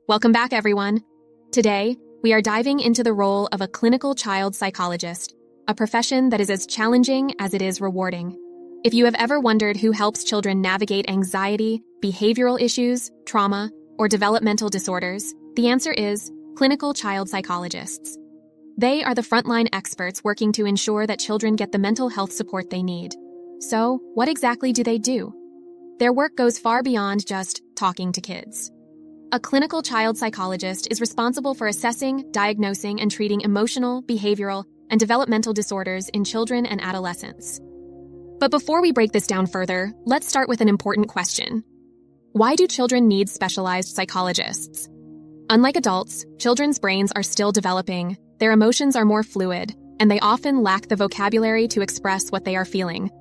Welcome back, everyone. Today, we are diving into the role of a clinical child psychologist, a profession that is as challenging as it is rewarding. If you have ever wondered who helps children navigate anxiety, behavioral issues, trauma, or developmental disorders, the answer is clinical child psychologists. They are the frontline experts working to ensure that children get the mental health support they need. So, what exactly do they do? Their work goes far beyond just talking to kids. A clinical child psychologist is responsible for assessing, diagnosing, and treating emotional, behavioral, and developmental disorders in children and adolescents. But before we break this down further, let's start with an important question. Why do children need specialized psychologists? Unlike adults, children's brains are still developing, their emotions are more fluid, and they often lack the vocabulary to express what they are feeling.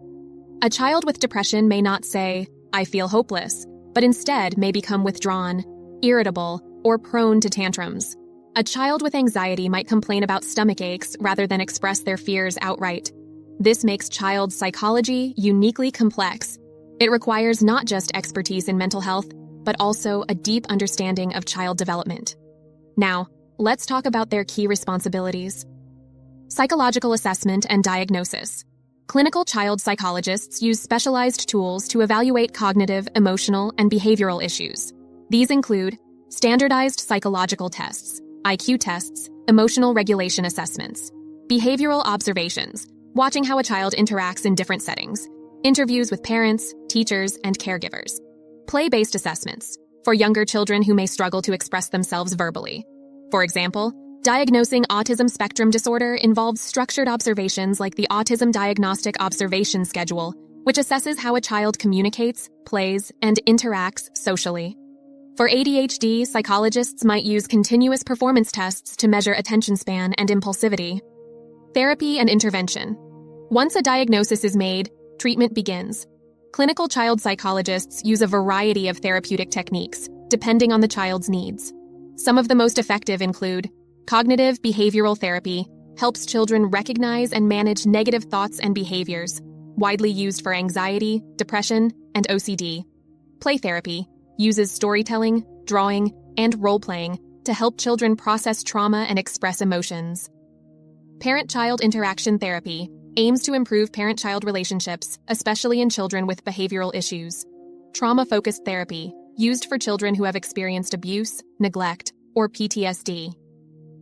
A child with depression may not say, "I feel hopeless," but instead may become withdrawn, irritable, or prone to tantrums. A child with anxiety might complain about stomach aches rather than express their fears outright. This makes child psychology uniquely complex. It requires not just expertise in mental health, but also a deep understanding of child development. Now, let's talk about their key responsibilities. Psychological assessment and diagnosis. Clinical child psychologists use specialized tools to evaluate cognitive, emotional, and behavioral issues. These include standardized psychological tests, IQ tests, emotional regulation assessments, behavioral observations, watching how a child interacts in different settings, interviews with parents, teachers, and caregivers, play-based assessments, for younger children who may struggle to express themselves verbally. For example, diagnosing autism spectrum disorder involves structured observations like the Autism Diagnostic Observation Schedule, which assesses how a child communicates, plays, and interacts socially. For ADHD, psychologists might use continuous performance tests to measure attention span and impulsivity. Therapy and intervention. Once a diagnosis is made, treatment begins. Clinical child psychologists use a variety of therapeutic techniques, depending on the child's needs. Some of the most effective include cognitive behavioral therapy, helps children recognize and manage negative thoughts and behaviors, widely used for anxiety, depression, and OCD. Play therapy uses storytelling, drawing, and role-playing to help children process trauma and express emotions. Parent-child interaction therapy aims to improve parent-child relationships, especially in children with behavioral issues. Trauma-focused therapy, used for children who have experienced abuse, neglect, or PTSD.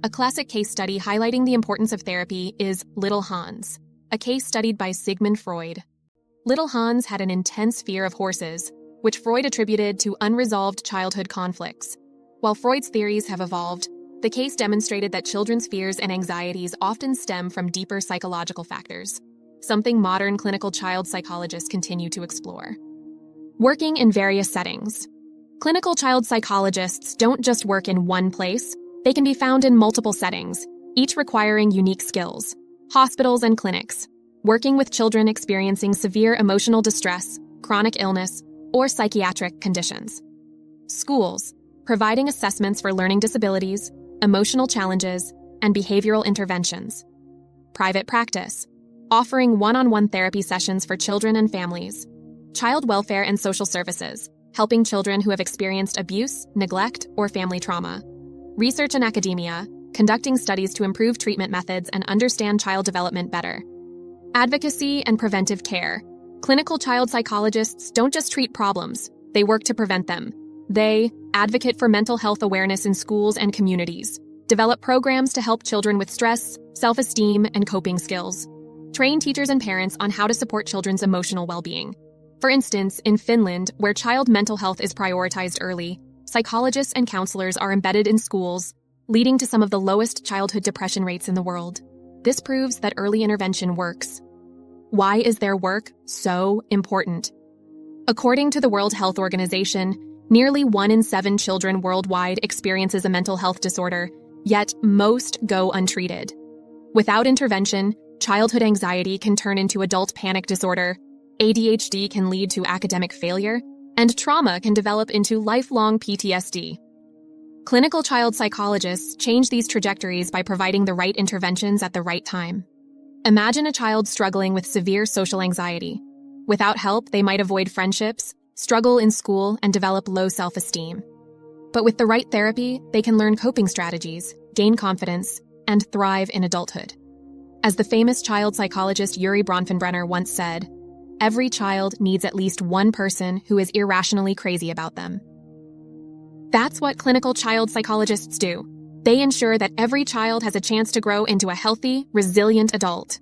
A classic case study highlighting the importance of therapy is Little Hans, a case studied by Sigmund Freud. Little Hans had an intense fear of horses, which Freud attributed to unresolved childhood conflicts. While Freud's theories have evolved, the case demonstrated that children's fears and anxieties often stem from deeper psychological factors, something modern clinical child psychologists continue to explore. Working in various settings. Clinical child psychologists don't just work in one place, they can be found in multiple settings, each requiring unique skills. Hospitals and clinics, working with children experiencing severe emotional distress, chronic illness, or psychiatric conditions. Schools, providing assessments for learning disabilities, emotional challenges, and behavioral interventions. Private practice, offering one-on-one therapy sessions for children and families. Child welfare and social services, helping children who have experienced abuse, neglect, or family trauma. Research and academia, conducting studies to improve treatment methods and understand child development better. Advocacy and preventive care. Clinical child psychologists don't just treat problems, they work to prevent them. They advocate for mental health awareness in schools and communities, develop programs to help children with stress, self-esteem, and coping skills, train teachers and parents on how to support children's emotional well-being. For instance, in Finland, where child mental health is prioritized early, psychologists and counselors are embedded in schools, leading to some of the lowest childhood depression rates in the world. This proves that early intervention works. Why is their work so important? According to the World Health Organization, nearly 1 in 7 children worldwide experiences a mental health disorder, yet most go untreated. Without intervention, childhood anxiety can turn into adult panic disorder, ADHD can lead to academic failure, and trauma can develop into lifelong PTSD. Clinical child psychologists change these trajectories by providing the right interventions at the right time. Imagine a child struggling with severe social anxiety. Without help, they might avoid friendships, struggle in school, and develop low self-esteem. But with the right therapy, they can learn coping strategies, gain confidence, and thrive in adulthood. As the famous child psychologist Yuri Bronfenbrenner once said, "Every child needs at least one person who is irrationally crazy about them." That's what clinical child psychologists do. They ensure that every child has a chance to grow into a healthy, resilient adult.